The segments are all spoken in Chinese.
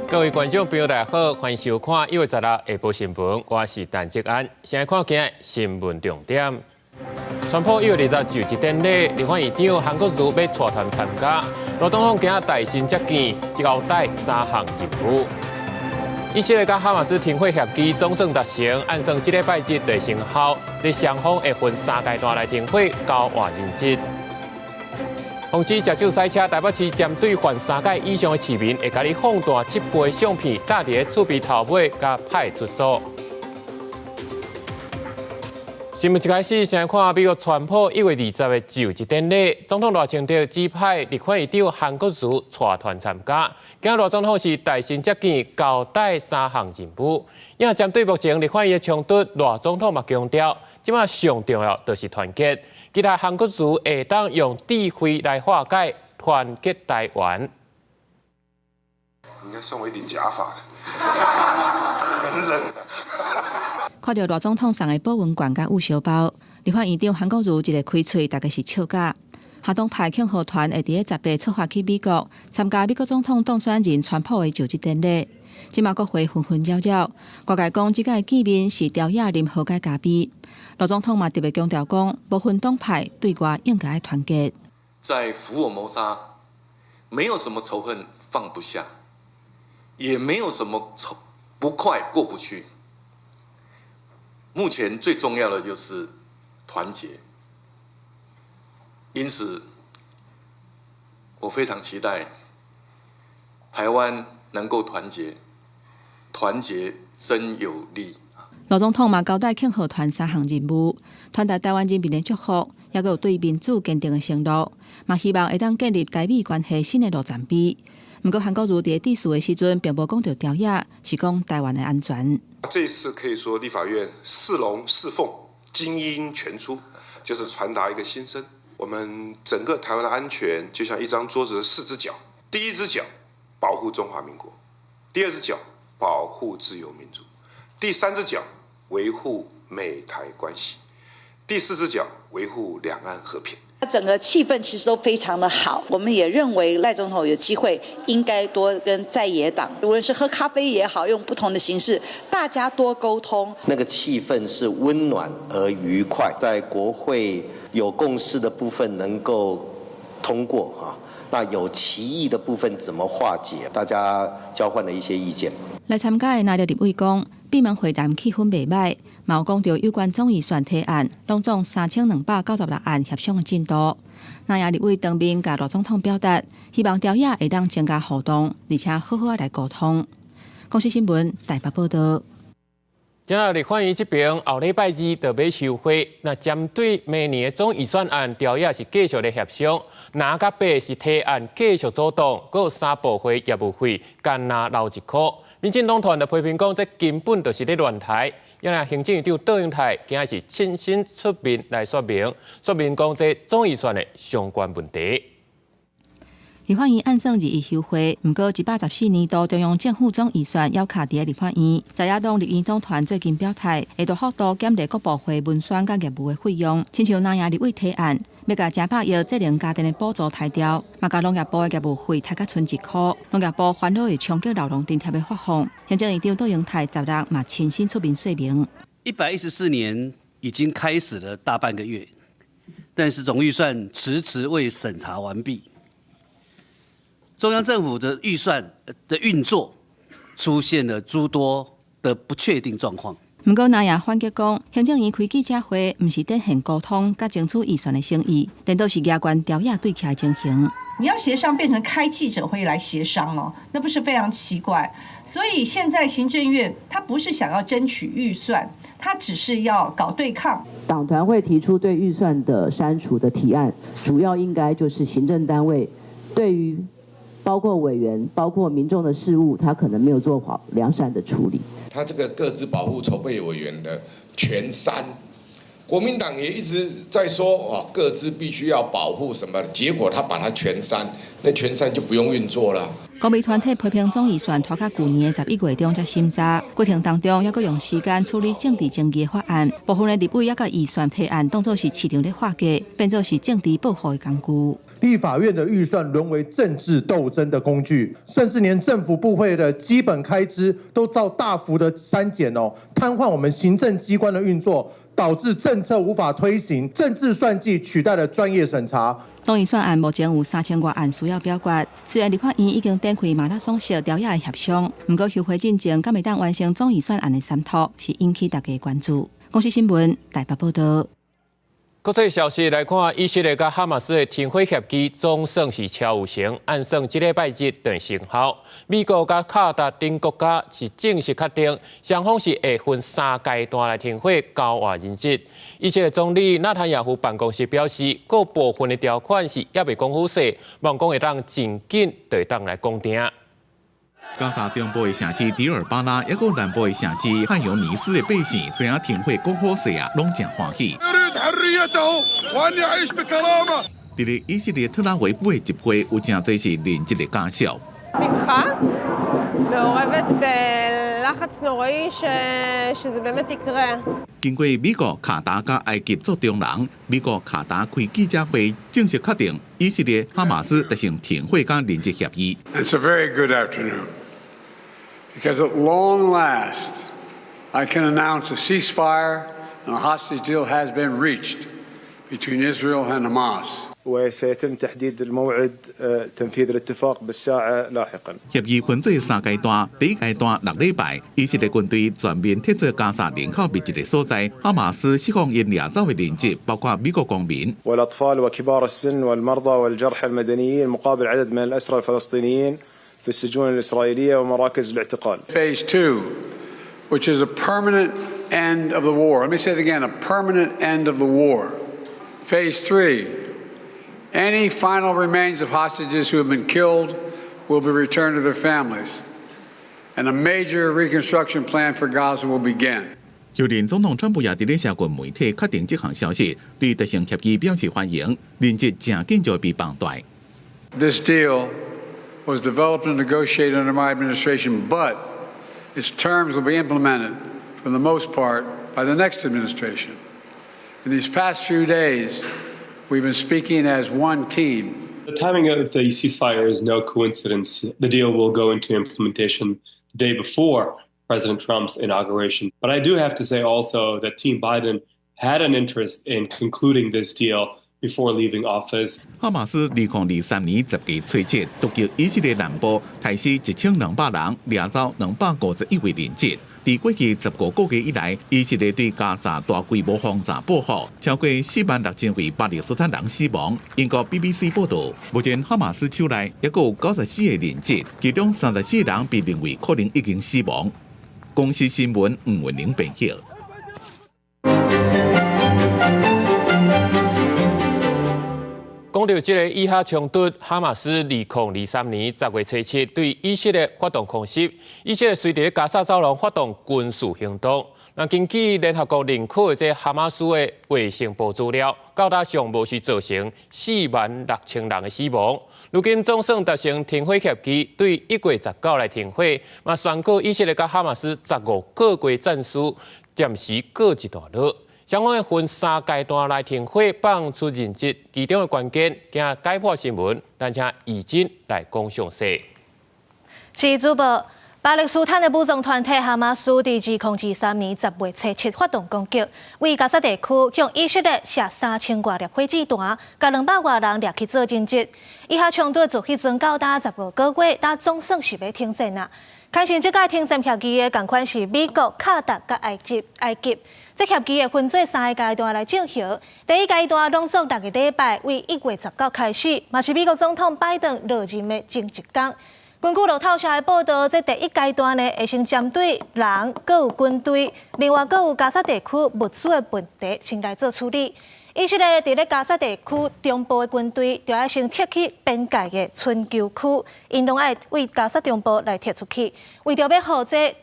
各位观众朋友，大家好，欢迎收看1月16日下晡新闻，我是陈哲安。先来看今日新闻重点。宣布1月20日就职典礼，立法院长韩国瑜要带团参加。罗总统今日大新接见，交代3项任务。以色列甲哈马斯停火协议总算达成，按算这礼拜日就生效。这双方会分3阶段来停火，交换日子。防止食酒赛车，台北市针对犯3届以上的市民，会甲你放大7倍相片，搭伫厝边头尾，甲派出所。新闻一开始，先来看美国川普1月20日的就职典礼，总统赖清德指派立法院长韩国瑜带团参加。今日赖总统是大新接见，交代3项任务。因为针对目前立法院的冲突，赖总统嘛强调，即马上重要就是团结。期待韩国瑜会当用智慧来化解，团结台湾。应该送我一顶假发，很冷。看到赖总统送的保温罐甲有小包，立法院长韩国瑜一个开喙，大概是笑假。下党派庆贺团会伫18出发去美国，参加美国总统当选人川普的就职典礼。即马国会纷纷扰扰，外界讲即届见面是调野林和解加比。赖总统嘛特别强调讲，不分党派对外应该团结。在福尔摩沙，没有什么仇恨放不下，也没有什么不快过不去。目前最重要的就是团结，因此我非常期待台湾能够团结，团结真有力。赖总统嘛交代庆贺团3项任务，传达台湾人民的祝福，也有对民主坚定的承诺，嘛希望会当建立台美关系新的路站比。不过韩国瑜伫致辞的时阵，并无讲到调野，是讲台湾的安全。这一次可以说立法院4龙4凤，精英全出，就是传达一个心声。我们整个台湾的安全就像一张桌子的4只脚，第一只脚保护中华民国，第2只脚保护自由民主，第3只脚维护美台关系，第4只脚维护两岸和平。整个气氛其实都非常的好，我们也认为赖总统有机会应该多跟在野党，无论是喝咖啡也好，用不同的形式，大家多沟通。那个气氛是温暖而愉快，在国会有共识的部分能够通过啊，那有歧义的部分怎么化解？大家交换了一些意见。来参加的内地立委讲，闭门会谈气氛袂歹，嘛有讲到有关总预算提案，拢总3296案协商的进度。那也立委当面甲赖总统表达，希望调野会当增加互动，而且好好来沟通。公司新闻台北报道。今日立法院这边后礼拜2就要休会，那针对明年的总预算案，调野是继续的协商，南甲北是提案继续阻挡，还有3部会业务费干那留1块。民进党团的批评讲，这根本就是咧乱台。因为行政院长邓英泰今日是亲身出面来说明讲这总预算的相关问题。立法院按算2日休会，不过114年度中央政府总预算要卡伫立法院。在野党立院党团最近表态，会大幅度减低各部会文宣甲业务的费用，亲像南亚立委提案，要甲100亿节能家电的补助抬掉，嘛甲农业部的业务费抬甲剩1块。农业部烦恼会冲击劳动津贴的发放，行政院长邓英泰10日嘛亲身出面说明。114年已经开始了大半个月，但是总预算迟迟未审查完毕。中央政府的预算的运作出现了诸多的不确定状况。不过，南亚反击讲，行政院开记者会，不是展现沟通、甲争取预算的诚意，但都是牙关调野对起来进行。你要协商变成开记者会来协商哦，那不是非常奇怪？所以现在行政院他不是想要争取预算，他只是要搞对抗。党团会提出对预算的删除的提案，主要应该就是行政单位对于包括委员、包括民众的事务，他可能没有做好良善的处理。他这个各自保护筹备委员的全删，国民党也一直在说各自必须要保护什么，结果他把它全删，那全删就不用运作了。公民团体批评总预算拖到去年的11月中才审查，过程当中还佫用时间处理政治争议的法案，部分的立委也甲预算提案当作是市场咧化解，变作是政治报复的工具。立法院的预算沦为政治斗争的工具，甚至连政府部会的基本开支都遭大幅的删减哦，瘫痪我们行政机关的运作，导致政策无法推行，政治算计取代了专业审查。当预算案目前有3000多案需要表决，虽然立法院已经展开马拉松式调研的协商，不过休会进前敢会当完成总预算案的三读，是引起大家关注。公司新闻台北报道。国际消息来看，以色列甲哈马斯的停火协议总算是悄有成，按算这礼拜日就生效。美国甲卡达等国家是正式确定，双方是会分3阶段来停火交换人质。以色列总理纳坦雅胡办公室表示，各部分的条款是也未讲好势，望讲会当真紧就会当来公定。加沙中部的城市迪尔巴拉，抑个南部的城市汉尤尼斯的百姓，知影停火讲好势啊，拢真欢喜。伫咧以色列特拉维夫的集会，有真侪是连日的假笑。经过美国、卡达甲埃及做中人，美国、卡达开记者会，正式确定以色列、哈马斯达成停火甲连接协议。It's a very good afternoon, because at long last, I can announce a ceasefire and a hostage deal has been reached between Israel and Hamas. وسيتم تحديد الموعد تنفيذ الاتفاق بالساعة لاحقا. 协议分做3阶段，第一阶段6礼拜，以色列军队全面撤出加沙人口密集的所在，哈马斯释放因掠走的人质，包括美国公民。والأطفال وكبار السن والمرضى والجرحى المدنيين مقابل عدد من الأسرى الفلسطينيين في السجون الإسرائيلية ومراكز الاعتقال. Phase 2, which is a permanent end of the war. Let me say it again, a permanent end of the war. Phase 3. Any final remains of hostages who have been killed will be returned to their families, and a major reconstruction plan for Gaza will begin. 就连总统川普也伫咧社群媒体确定这项消息，对达成协议表示欢迎，连接正紧就被放大。This deal was developed and negotiated under my administration, but its terms will be implemented, for the most part, by the next administration. In these past few days, we've been speaking as one team. The timing of the ceasefire is no coincidence. The deal will go into implementation the day before President Trump's inauguration. But I do have to say also that Team Biden had an interest in concluding this deal before leaving office. 哈马斯2023年10月7日突击以色列南部，杀死1200人，掠走251位人质。在过去15个月以来，以色列对加沙大规模轰炸报复，超过46000位巴勒斯坦人死亡。英国 BBC 报道，目前哈马斯手内也有94个人质，其中34人被认为可能已经死亡。公司新闻吴文玲编译。讲到这个以哈冲突，哈马斯2023年10月7日对以色列发动空袭，以色列随伫加沙走廊发动军事行动。那根据联合国认可的这哈马斯的卫星部资料，到达上无是造成46000人的死亡。如今总算达成停火协议，对1月19来停火，嘛宣告以色列甲哈马斯15个月战事暂时告一段落。双方会分3阶段来停火，放出人质，其中的关键，今解剖新闻，咱请义诊来讲详细。是主播，巴勒斯坦的武装团体哈马斯伫2023年10月7日发动攻击，为加沙地区向以色列射3000多粒火箭弹，甲200多人掠去做人质。以哈冲突自迄阵到达15个月，但总算是要停战啦。开始这届停战协议的，同款是美国、卡达甲埃及。这协议会分做3个阶段来进行。第一阶段拢做6个礼拜，为1月19开始，嘛是美国总统拜登落任的前一天。根据路透社的报道，这第一阶段呢，会先针对人，搁有军队，另外搁有加沙地区物资的问题，先来做处理。以色列伫咧加沙地区中部的军队，就要先撤去边界的春秋区，因拢爱为加沙中部来撤出去，为着要让这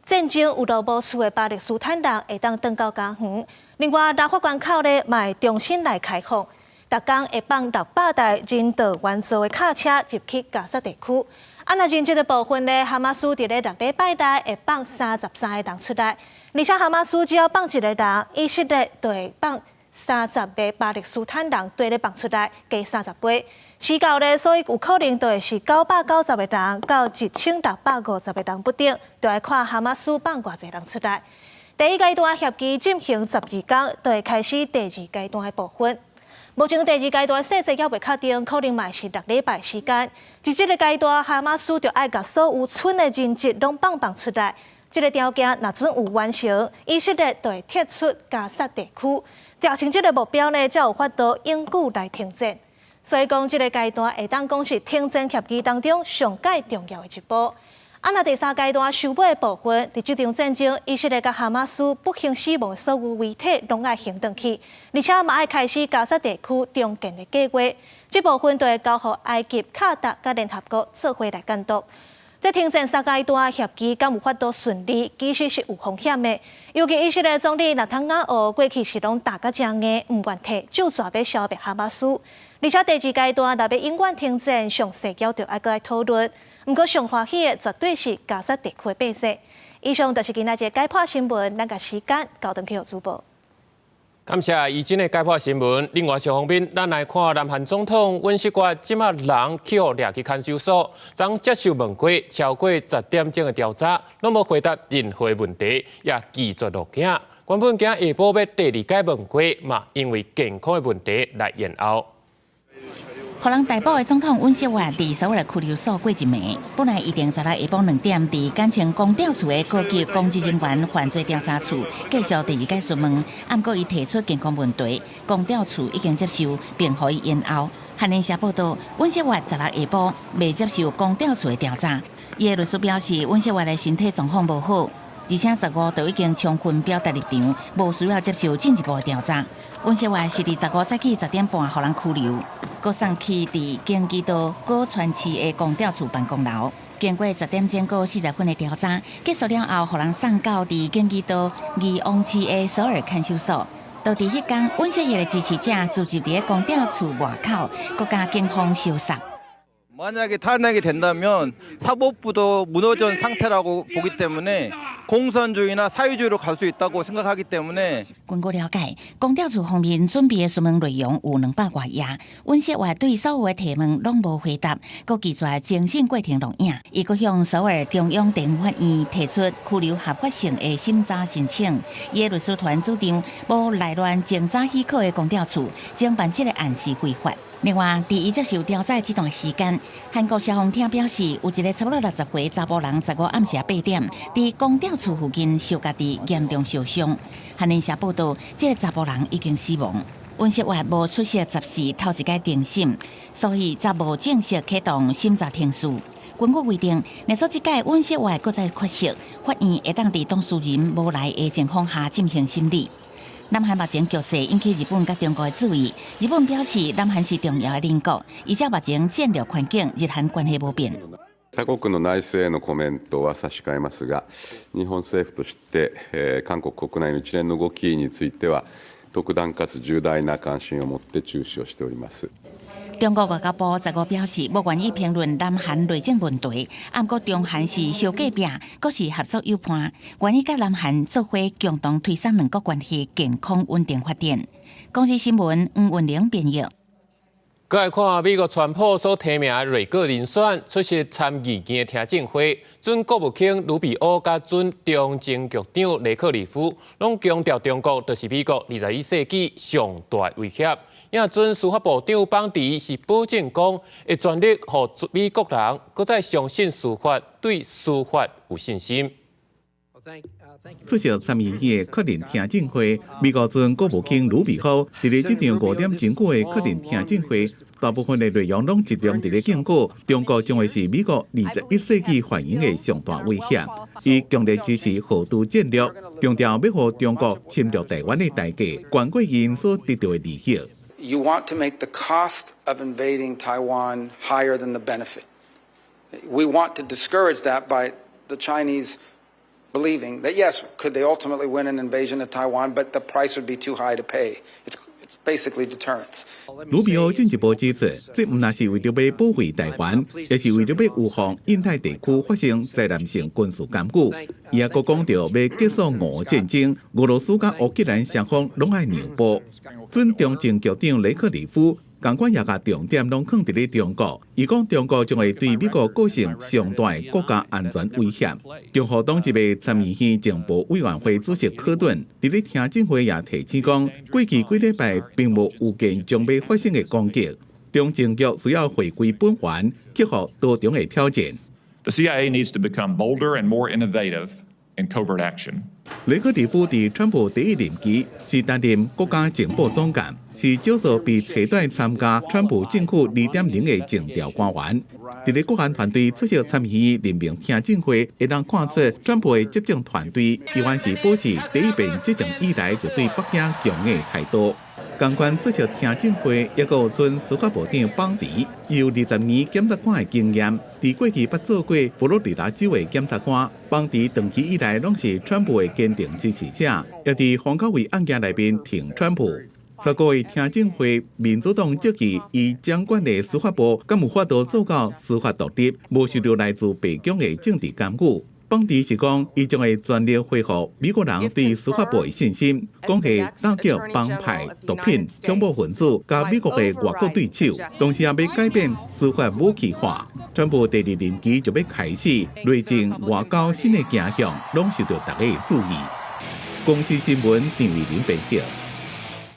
战争有路无处的巴勒斯坦人会当回到家园。另外，拉法关口呢，嘛会重新来开放，逐天会放600台人道援助的卡车入去加沙地区。那人质的部分呢，哈马斯伫咧6礼拜内会放33个人出来，而且哈马斯只要放1个人，以色列就会放30枚巴勒斯坦人对咧放出来，加30倍。死到咧，所以有可能就会是990个人到1650个人不等，就要看哈马斯放偌济人出来。第一阶段协议进行12天，就会开始第2阶段的部分。目前第2阶段细节还未确定，可能嘛是6礼拜时间。在这个阶段，哈马斯就要把所有剩的人质拢放出来。这个条件若准有完成，以色列就会撤出加沙地区。达成这个目标呢，才有法度永久来停战。所以讲，这个阶段会当讲是停战协议当中上界重要的一步。那第3阶段收尾的部分，在这场战争，以色列甲哈马斯不幸死亡的所有遗体拢要行动去，而且嘛要开始加沙地区重建的计划。这部分就会交予埃及、卡达甲联合国做伙来监督。这停战3阶段协议敢有法度顺利，其实是有风险的。尤其以色列总理纳坦雅胡过去是拢打甲正硬，唔愿提就抓要消灭哈马斯。而且第2阶段若要永远停战，详细要求还阁来讨论。不过上欢喜的绝对是加沙地区的百姓。以上就是今仔日解剖新闻，咱个时间交转去予主播。感谢以前的解剖新闻。另外一方面，咱来看南韩总统尹锡悦即马人去互掠去看守所，将接受问过超过10点钟的调查，拢无回答任何问题，也拒绝录影。原本今下晡要第2届问过，嘛因为健康的问题来延后。互人逮捕的总统尹锡悦伫首尔拘留所过一暝，本来预定16下晡2点伫简称公调处的高级公职人员犯罪调查处继续第2届询问，不过伊提出健康问题，公调处已经接受，并予伊延后。韩联社报道，尹锡悦16下晡未接受公调处的调查，伊的律师表示，尹锡悦的身体状况无好，而且15就已经充分表达立场，无需要接受进一步的调查。尹锡悦是伫15早起10点半互人拘留，搁送去伫京畿道果川市的公调处办公楼。经过10点钟过40分的调查，结束了后，互人送到伫京畿道义翁市的首尔看守所。就伫迄天，尹锡悦的支持者聚集伫公调处外口，国家警方搜索。 만약에 탄핵이 된다면 사법부도 무너진 상태라고 보기 때문에 공산주의나 사회주의로 갈 수 있다고 생각하기 때문에 根据了解，公调处方面准备的询问内容有200多页，尹锡悦对所有的提问拢无回答，佮拒绝精神过程录影。伊佮向首尔中央地方法院提出拘留合法性的审查申请。伊的律师团主张，无内乱侦查许可的公调处侦办这个案是违法。 另外，伫伊接受调查这段时间，韩国消防厅表示，有一个差不多60岁查甫人15暗时8点，伫公调处附近受家己严重受伤。韩联社报道，这个查甫人已经死亡。尹锡悦无出席10时头一届庭审，所以则无正式启动审查庭事。根据规定，若说这届尹锡悦搁再缺席，法院会当伫当事人无来的情况下进行审理。 南韩目前局势引起日本甲中国的注意。日本表示，南韓是重要的鄰國，而且目前戰略環境日韓關係無變。他国の内政へのコメントは差し控えますが、日本政府として、韓国国内の一連の動きについては特段かつ重大な関心を持って注視をしております。 中国外交部15表示，无愿意评论南韩内政问题。不过，中韩是小隔壁，阁是合作友伴，愿意甲南韩做伙共同推展两国关系健康稳定发展。公司新闻黄韵玲编译。再来看美国川普所提名的瑞个人选出席参议院的听证会，准国务卿卢比奥甲准中情局长雷克里夫，拢强调中国就是美国21世纪上大威胁。 也准司法部长邦迪是保证讲，会全力让美国人搁再相信司法，对司法有信心。出席参议院的确认听证会，美国前国务卿卢比奥伫咧这场5点钟久的确认听证会，大部分的内容拢集中伫咧警告中国将会是美国21世纪繁荣的上大威胁。伊强烈支持核武战略，强调要让中国侵略台湾的代价高过因所得到的利益。 You want to make the cost of invading Taiwan higher than the benefit. We want to discourage that by the Chinese believing that, yes, could they ultimately win an invasion of Taiwan, but the price would be too high to pay. It's basically deterrence. 卢比奥进一步指出，这唔那是为了要保卫台湾，也是为了要预防印太地区发生灾难性军事干预。伊也佫讲到要结束俄乌战争，俄罗斯甲乌克兰双方拢爱让步。准中情局长雷克里夫同款也甲重点拢放伫咧中国，伊讲中国将会对美国构成上大的国家安全威胁。共和党一位参议院情报委员会主席科顿伫咧听证会也提醒讲，过去几礼拜并无预见将要发生的攻击，中情局需要回归本源，克服多重的挑战。The CIA needs to become bolder and more innovative in covert action. 雷克里夫伫川普第一任期是担任国家情报总监，是少数被期待参加川普政府2.0的政调官员。伫咧国安团队出席参议院任命听证会，会当看出川普的执政团队依然是保持第一遍执政以来就对北京强硬态度。同款出席听证会，也有前司法部长邦迪，有20年检察官的经验，伫过去捌做过佛罗里达州的检察官。邦迪长期以来拢是川普的坚定支持者，也伫黄高伟案件内面挺川普。10个月听证会，民主党质疑伊掌管的司法部敢有法度做到司法独立，无受到来自北京的政治干预。邦迪是讲，伊将会全力恢复美国人对司法部的信心，讲系打击帮派、毒品、恐怖分子甲美国的外国对手，同时也要改变司法武器化。川普第2任期就要开始，内政外交新的走向，拢受到大家的注意。公司新闻张伟林编辑。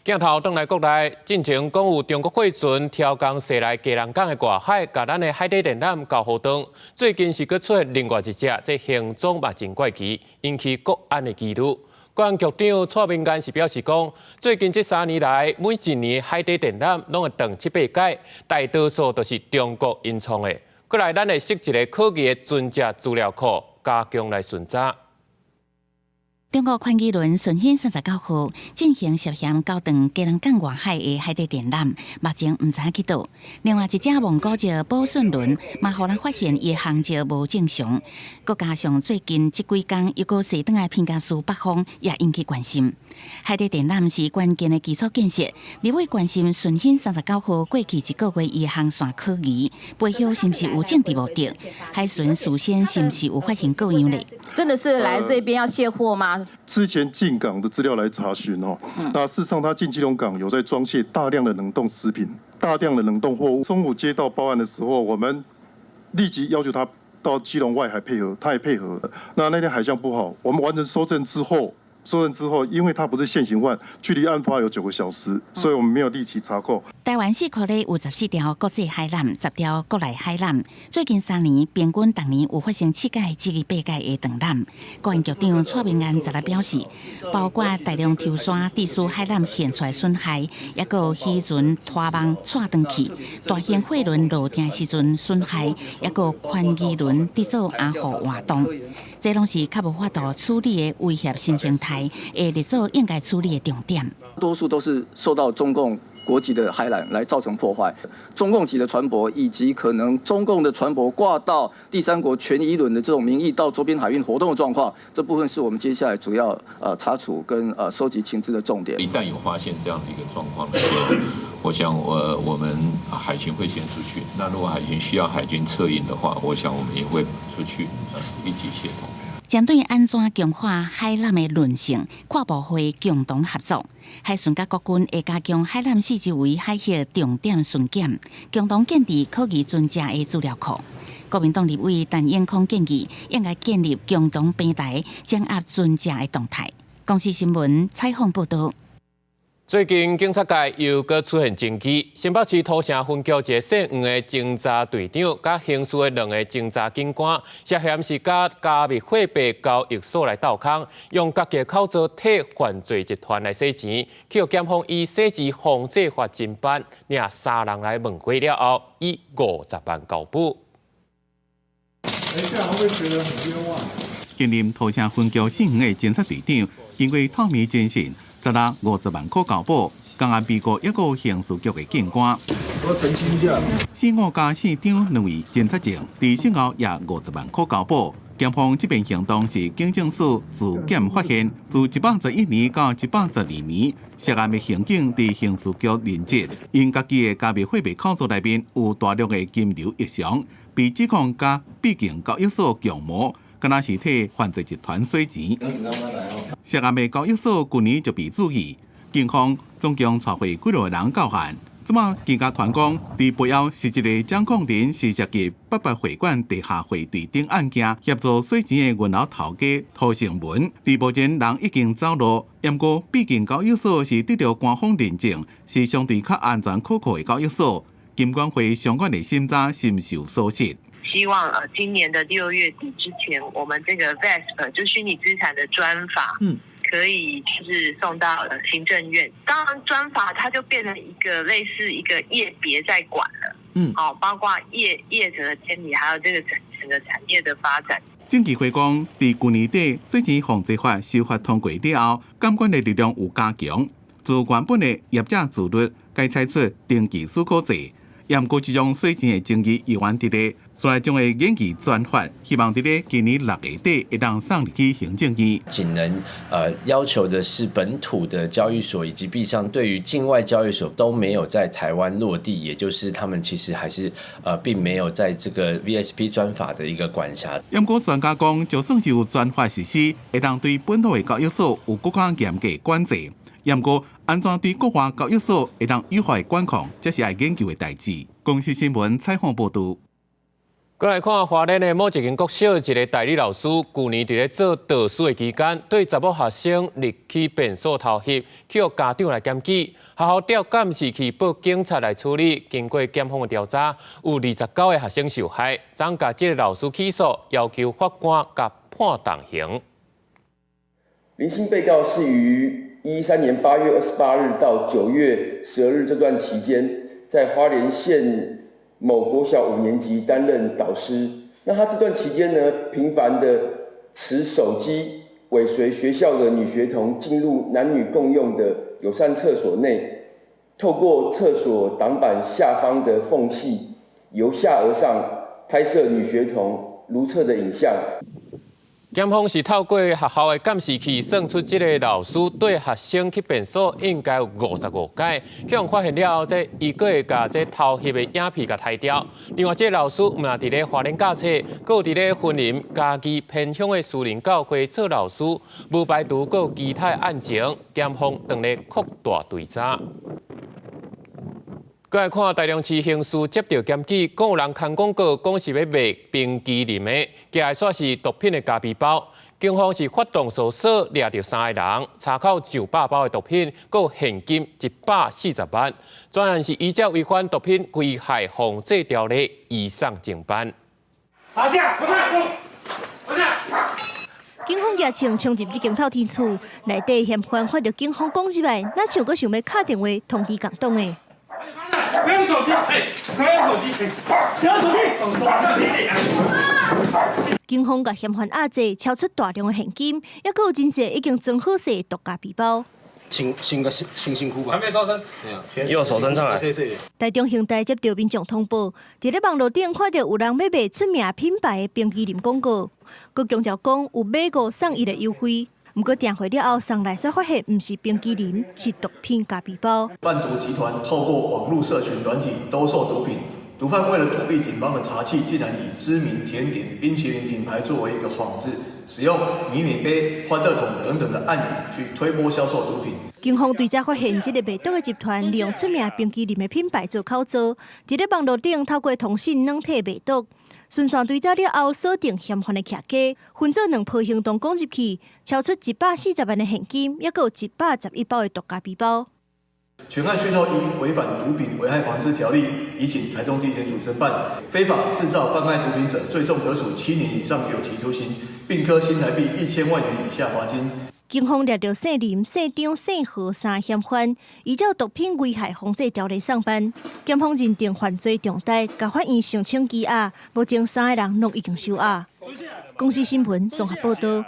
镜头转来国内，进前讲有中国货船挑工驶来基隆港的外海，甲咱的海底电缆交互断。最近是搁出现另外一只，这形状嘛真怪奇，引起国安的疑虑。国安局长蔡明元是表示讲，最近这3年来，每一年海底电缆拢会断7、8解，大多数都是中国因创的。过来，咱会设一个科技的专家资料库，加强来巡查。中国宽基轮顺兴39号进行涉嫌搞断基隆港外海的海底电缆，目前唔知去倒。另外一只蒙古籍宝顺轮嘛，互人发现伊航迹无正常。佮加上最近这几天又个驶转来偏加苏北方，也引起关心。海底电缆是关键的基础建设，立委关心顺兴39号过去1个月伊航线可疑，背后是不是有政治目的？海巡事先是不是有发现各样嘞？真的是来这边要卸货吗？之前进港的资料来查询哦，那事实上他进基隆港有在装卸大量的冷冻食品、大量的冷冻货物。中午接到报案的时候，我们立即要求他到基隆外海配合，他也配合了。那天海象不好，我们完成搜证之后，因为他不是现行犯，距离案发有9个小时，所以我们没有立即查扣。台湾市区内有14条国际海缆、10条国内海缆。最近3年，平均逐年有发生7解至8解的断缆。国安局长蔡明元昨日表示，包括大量抽山、地输海缆现出来损害，也有渔船拖网带断去，大型货轮落定时阵损害，也有宽基轮伫做阿护活动。这拢是较无法度处理的威胁新形态，会列做应该处理的重点。多数都是受到中共国籍的海缆来造成破坏，中共籍的船舶以及可能中共的船舶挂到第三国权益轮的这种名义到周边海运活动的状况，这部分是我们接下来主要查处跟收集情资的重点。一旦有发现这样的一个状况的时候，我想我们海巡会先出去。那如果海巡需要海军策应的话，我想我们也会出去一起协同。针对安怎强化海缆的韧性，跨部会共同合作。海巡甲国军会加强海缆四周围海域重点巡检，共同建立科技专家的资料库。国民党立委陈永康建议，应该建立共同平台，掌握专家的动态。公司新闻采访报道。最近警察界又搁出现争议，新北市土城分局一个姓黄的侦查队长，甲刑事的2个侦查警官，涉嫌是甲加密货币交易所来斗空，用家己的口座替犯罪集团来洗钱，去检方以洗钱防制法侦办，领3人来问过了后，以50万交保。这样会不会觉得很冤枉？现任土城分局姓黄的侦查队长，因为透明侦讯。昨日50万块交保，公安被告一个刑事局的警官。我澄清一下，姓5加姓张2位检察长，伫先后也50万块交保，检方这边行动是警政署自检发现，自111年到112年，涉案的刑警伫刑事局任职，因家己的加密货币口座内面有大量的金流异常，被指控甲毕竟交易所共谋，敢若是替犯罪集团洗钱。涉案的交易所去年就被注意，警方总共查获几多人到案。即马更加传讲，伫背后是一个掌控人是涉及800会馆地下汇兑等案件协助洗钱的源头头家涂成文。伫目前人已经走路，不过毕竟交易所是得到官方认证，是相对较安全可靠的交易所。金管会相关的审查深受所失。希望今年的6月底之前，我们这个 VASP 就虚拟资产的专法，可以就是送到行政院。当然，专法它就变成一个类似一个业别在管了，包括业者的监理，还有这个整个产业的发展。政企会讲，伫去年底洗钱防治法修法通过了后，监管的力量有加强。自原本的业者自律，该采取登记许可制。不过，这种洗钱的争议依然伫咧，所以将会研究专法，希望伫咧今年6月底会当送入去行政院。仅能要求的是本土的交易所以及币商对于境外交易所都没有在台湾落地，也就是他们其实还是并没有在这个 VSP 专法的一个管辖。不过专家讲，就算是有专法实施，会当对本土的交易所有更加严格管制。不过，安怎对国外交易所会当有效管控，这是要研究的代志。公司新闻采访报道。再来看花莲的某一间国小一个代理老师，去年伫咧做导师的期间，对查某学生入去便所偷袭，去予家长来检举，学校调监视器报警察来处理。经过检方的调查，有29个学生受害，总甲这个老师起诉，要求法官甲判重刑。林姓被告是于2013年8月28日到9月12日这段期间，在花莲县某国小5年级担任导师。那他这段期间呢，频繁的持手机尾随学校的女学童进入男女共用的友善厕所内，透过厕所挡板下方的缝隙，由下而上拍摄女学童如厕的影像。检方是透过学校的监视器算出，这个老师对学生去便所应该有55届，向发现了后，伊个会把这偷袭的影片给抬掉。另外，这个老师嘛伫咧花莲教册，搁伫咧婚姻、家己偏向的私人教会做老师，无排除搁有其他案情，检方当咧扩大追查。再来看大量市刑事接到检举，讲有人刊广告，讲是要卖冰淇淋的，加来煞是毒品的咖啡包。警方是发动搜索，抓到3个人，查扣900包的毒品，佮现金140万。专案是依照违反毒品危害防治条例移送侦办。拿下，不下，不下。警方举枪冲入这间透天厝，内底嫌犯看到警方讲入来，哪像阁想要打电话通知港东的。不要手机，不要手机，不要手机，警方甲嫌犯压制，超出大量的现金，也佫有真济已经装好势的毒咖皮包。新辛苦吧？还没收身，右手伸上来。台中刑台接到民众通报，伫咧网络顶看到有人要卖出名品牌的冰淇淋广告，佮强调讲有买5送1的优惠。不过订回了后，送来才发现不是冰淇淋，是毒品咖啡包。贩毒集团透过网络社群软体兜售毒品，毒贩为了躲避警方的查缉，竟然以知名甜点、冰淇淋品牌作为一个幌子，使用迷你杯、欢乐桶等等的暗语去推波销售毒品。警方对查发现，这个卖毒的集团利用出名冰淇淋的品牌做口座，伫咧网络顶透过通讯软体卖毒。顺线追查了后，锁定嫌犯的徛家，分做2波行动攻入去，超出140万的现金，也有111包的毒咖啡包。全案讯后依违反毒品危害防治条例，移请台中地检署侦办。非法制造、贩卖毒品者，最重可处7年以上有期徒刑，并科新台币1000万元以下罚金。警方抓到姓林、姓张、姓何3嫌犯，依照毒品危害防治条例上班。检方认定犯罪重大，甲法院申请羁押。目前3个人拢已经收押。公司新闻综合报道。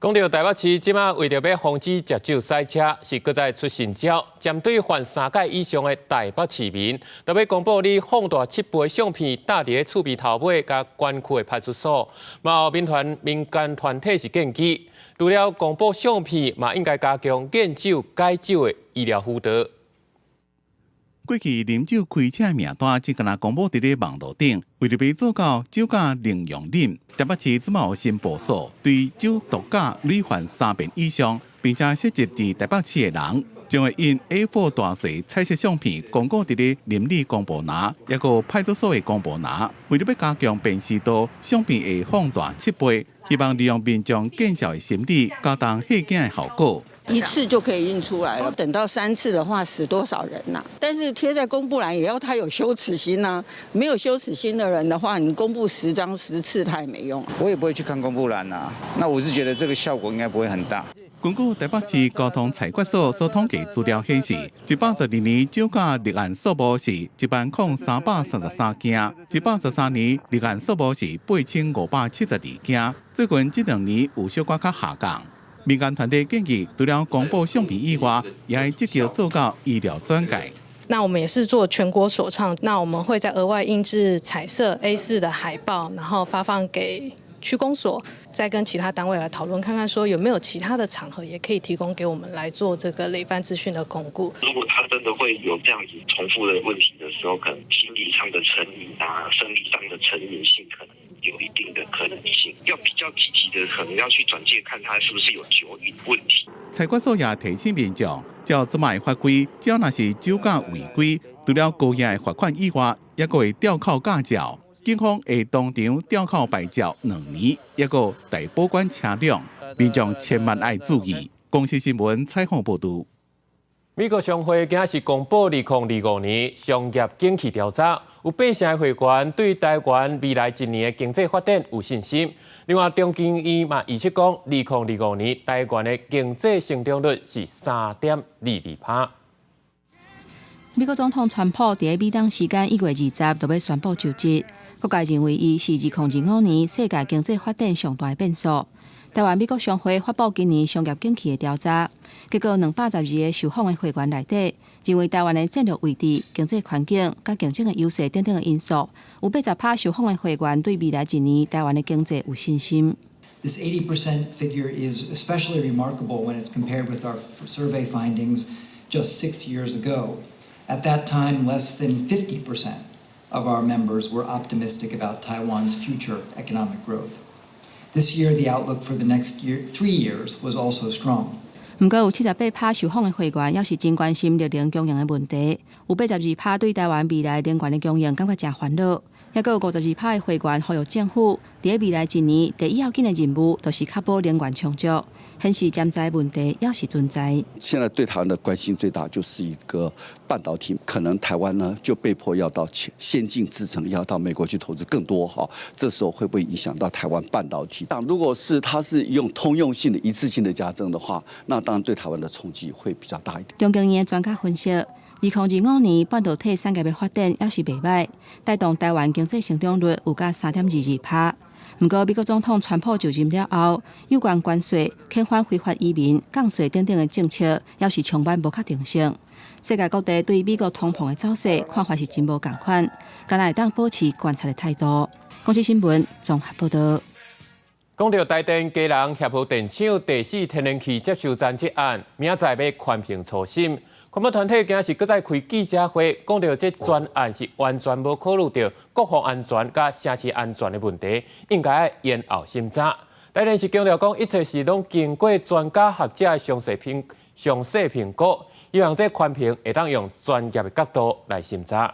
讲到台北市即马为着要防止食酒塞车，是搁再出新招，针对犯3届以上的台北市民，特别公布你放大7倍相片，搭伫厝边头尾，甲管区的派出所。嘛有民间团体是建议，除了公布相片，嘛应该加强验酒解酒的医疗辅导。过去啉酒开车的名单只敢若公布伫咧网络顶，为了要做到酒驾零容忍，台北市即有新部署，对酒毒驾累犯3遍以上，并且涉及伫台北市的人，将会因 A4 大细彩色相片公告伫咧邻里公布栏，抑个派出所的公布栏，为了要加强辨识度，相片会放大7倍，希望利用民众见笑的心理，加重吓惊的效果。1次就可以印出来了，等到3次的话，死多少人呐？但是贴在公布栏也要他有羞耻心呐。没有羞耻心的人的话，你公布10张10次，他也没用。我也不会去看公布栏呐。那我是觉得这个效果应该不会很大。根据台北市交通采管所所统计资料显示，112年酒驾立案数目是10333件，113年立案数目是8572件，最近这2年有小可较下降。民间团体建议，除了公布相片以外，也要积极做到医疗转介。那我们也是做全国首创，那我们会再额外印制彩色 A4 的海报，然后发放给区公所，再跟其他单位来讨论，看看说有没有其他的场合也可以提供给我们来做这个累犯资讯的巩固。如果他真的会有这样子重复的问题的时候，可能心理上的成瘾啊，生理上的成瘾性可能有一定的可能性，要比较积极的，可能要去转介看他是不是有酒瘾问题。采管所也提醒民众，照即卖法规，只要若是酒驾违规，除了高额的罚款以外，也个会吊扣驾照。警方会当场吊扣牌照2年，也个大保管车辆，民众千万要注意。公视新闻采访报道。美国商会今是公布2025年商业景气调查，有8成的会员对台湾未来1年的经济发展有信心。另外，中经院嘛预测讲，2025年台湾的经济成长率是3.22%。美国总统川普伫美东时间1月20日就要宣布就职，各界认为伊是2025年世界经济发展上大的变数。台湾美国商会发布今年商业景气的调查，结果212个受访的会员内底，认为台湾的战略位置、经济环境、甲竞争的优势等等的因素，有80%受访的会员对未来1年台湾的经济有信心。This 80% figure is especially remarkable when it's compared with our survey findings just 6 years ago. At that time, less than 50% of our members were optimistic about Taiwan's future economic growth. This year, the outlook for the next 3 years was also strong. 不过有78%受访的会员也是真关心绿能供应的问题，有82%对台湾未来能源的供应感觉真烦恼，也有52%的会员呼吁政府在未来1年第一要紧的任务就是确保能源充足，显示潜在问题也是存在。现在对台湾的关心最大就是一个半导体，可能台湾呢就被迫要到先进制程，要到美国去投资更多哈，这时候会不会影响到台湾半导体？如果是它是用通用性的一次性的加增的话，那当然对台湾的冲击会比较大一点。中经院专家分析，2025年半导体产业的发展也是袂歹，带动台湾经济成长率有达3.22%。不过，美国总统川普就任了后，有关关税、遣返非法移民、降税等等的政策，也是充满不确定性。世界各地对美国通膨的走势看法是真无共款，敢若会当保持观察的态度。公视新闻综合报道。讲到台电佳能协和电厂第4天然气接收站这案，明仔载要宽评初审。环保团体今是搁再开记者会，讲到这专案是完全无考虑到国防安全甲城市安全的问题，应该延后审查。台电是强调讲，一切是拢经过专家学者的详细评估，希望这宽评会当用专业的角度来审查。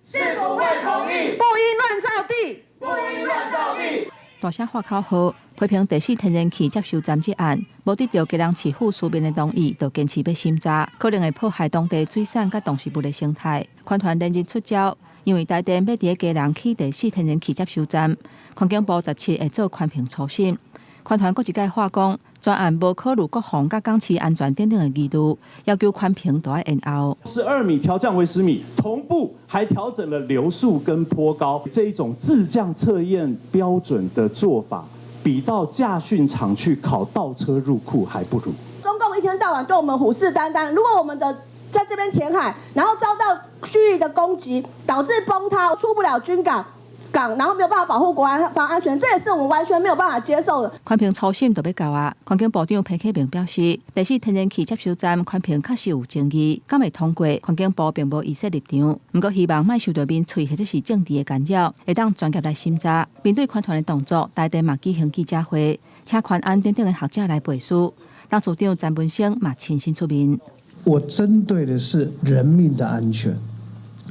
是否会同意？不应乱造地，不应乱造地。大声喊口号，批评第4天然气接收站这案，无得到佳能市府书面的同意，就坚持要审查，可能会破坏当地水产甲动植物的生态。款团认真出招，因为台电要伫佳能起第4天然气接收站，环境部17会做宽评初审。款团搁一概话讲，专案无考虑国防甲港市安全等等的疑虑，要求宽评都要延后。12米调降为10米，同步还调整了流速跟坡高，这一种自降测验标准的做法，比到驾训场去考倒车入库还不如。中共一天到晚对我们虎视眈眈，如果我们的在这边填海，然后遭到区域的攻击，导致崩塌，出不了军港，然后没有办法保护国防安全，这也是我们完全没有办法接受的。宽屏初审就要到啊！环境部长潘启明表示，第4天然气接收站宽屏确实有争议，敢会通过？环境部并无预设立场，不过希望莫受到民粹或者是政治的干扰，会当专业来审查。面对宽团的动作，台电嘛举行记者会，请宽安等等的学者来背书。当处长詹文生嘛亲身出面。我针对的是人命的安全。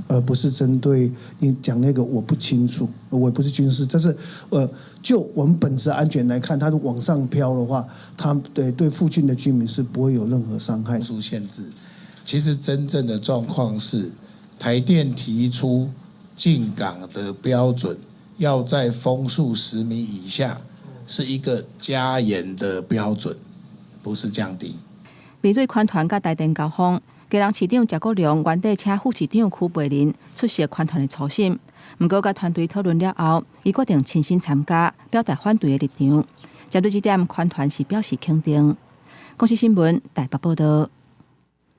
而不是针对你讲那个我不清楚，我也不是军事，但是就我们本质安全来看，它往上飘的话，它对附近的居民是不会有任何伤害。限制，其实真正的状况是，台电提出进港的标准要在风速10米以下，是一个加严的标准，不是降低。面对宽团甲台电交锋。基隆市长赵国良原地请副市长曲培林出席宽团的初审，不过甲团队讨论了后，伊决定亲身参加，表达反对的立场。针对这点，宽团是表示肯定。公司新闻台北报道。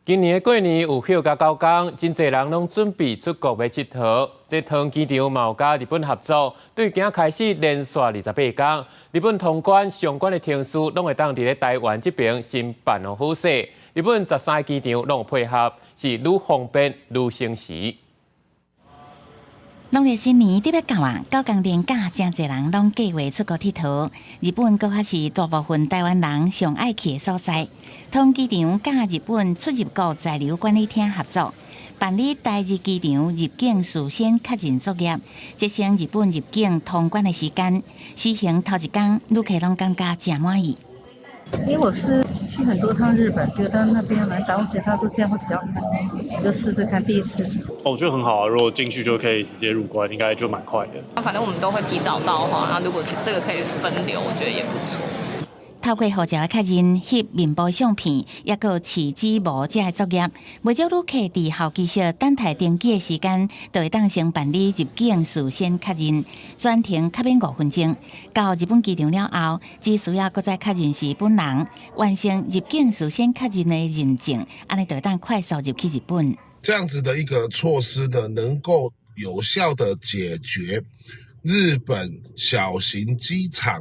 今年的过年有休假9天，真侪人拢准备出国要佚佗。这趟机场嘛有甲日本合作，对今开始连续28天，日本通关相关的程序拢会当伫咧台湾这边先办好势。日本13个机场拢有配合，是愈方便愈省时。农历新年特别到啊，9天连假，真侪人拢计划出国佚佗。日本搁较是大部分台湾人上爱去的所在。通机场甲日本出入国在留管理厅合作，办理台日机场入境事先确认作业，节省日本入境通关的时间。实行头一天，旅客拢感觉真满意。因为我是去很多趟日本，觉得那边蛮打，我觉得他说这样会比较快，我就试试看第一次。我觉得很好啊，如果进去就可以直接入关，应该就蛮快的。反正我们都会提早到哈，那如果这个可以分流，我觉得也不错。透过护照的确认、翕面部相片，也有持指模这个作业，袂少旅客伫候机室等待登机的时间，就会当先办理入境事先确认，转停较免5分钟。到日本机场了后，只需要搁再确认是本人，完成入境事先确认的认证，安尼就会当快速入去日本。这样子的一个措施呢，能够有效的解决日本小型机场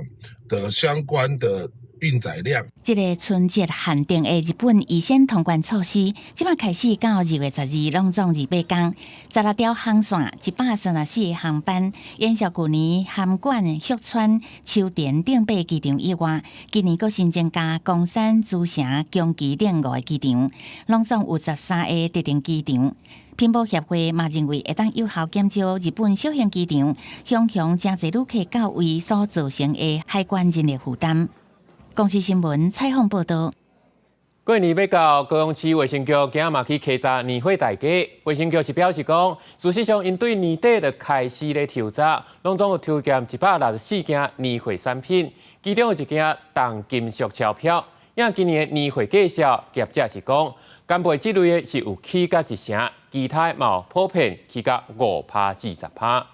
的相关的运载量。这个春节限定的日本预先通关措施，即马开始到2月12日，拢总28天，16条航线，134个航班，延续去年函馆、旭川、秋田等8个机场以外，今年佫新增加冈山、茨城、宫崎等5个机场，拢总有13个特定机场。品保协会嘛认为会当有效减少日本小型机场向真侪旅客到位所造成的海关人力负担。公司新闻采访报道。过年要到，高雄市卫生局今仔嘛去稽查年货大家。卫生局是表示讲，事实上因对年底就开始咧调查，拢总有抽检164件年货产品，其中有1件重金属钞票。因今年年货介绍，业者是讲，干贝这类的是有起价1成，其他嘛普遍起价5%至10%。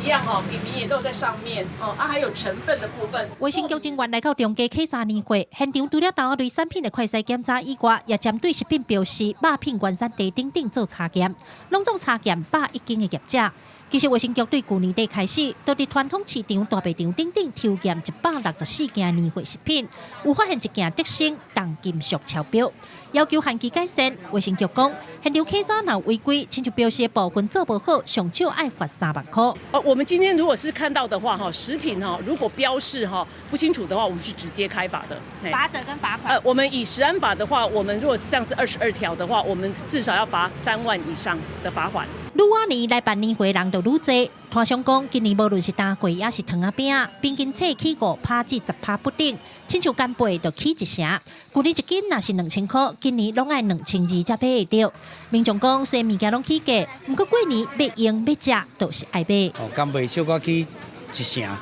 一样哦，品名也都在上面哦，还有成分的部分。卫生局人员来到中街稽查年货，现场除了豆类产品的快筛检查以外，也针对食品标示、肉品原产地等等做查验，拢总查验101间的业者。其实卫生局对去年底开始，都伫传统市场、大卖场等等抽验164件年货食品，有发现1件德兴重金属钞票，要求限期改善。卫生局讲，现场稽查若违规，亲像标示的部分做不好，上少爱罚3万块。我们今天如果是看到的话，食品如果标示不清楚的话，我们是直接开罚的。罚则跟罚款。我们以食安法的话，我们如果是这样是22条的话，我们至少要罚3万以上的罚款。愈晚年来办年会人就愈多，摊商讲今年无论是蛋粿也是糖仔饼，平均册起5%至10%不等，亲像干贝就起1成。去年1斤若是2000块，今年拢爱2200才买得到。民众讲虽然物件拢起价，不过过年要用要食都是爱买。干贝小可起1成，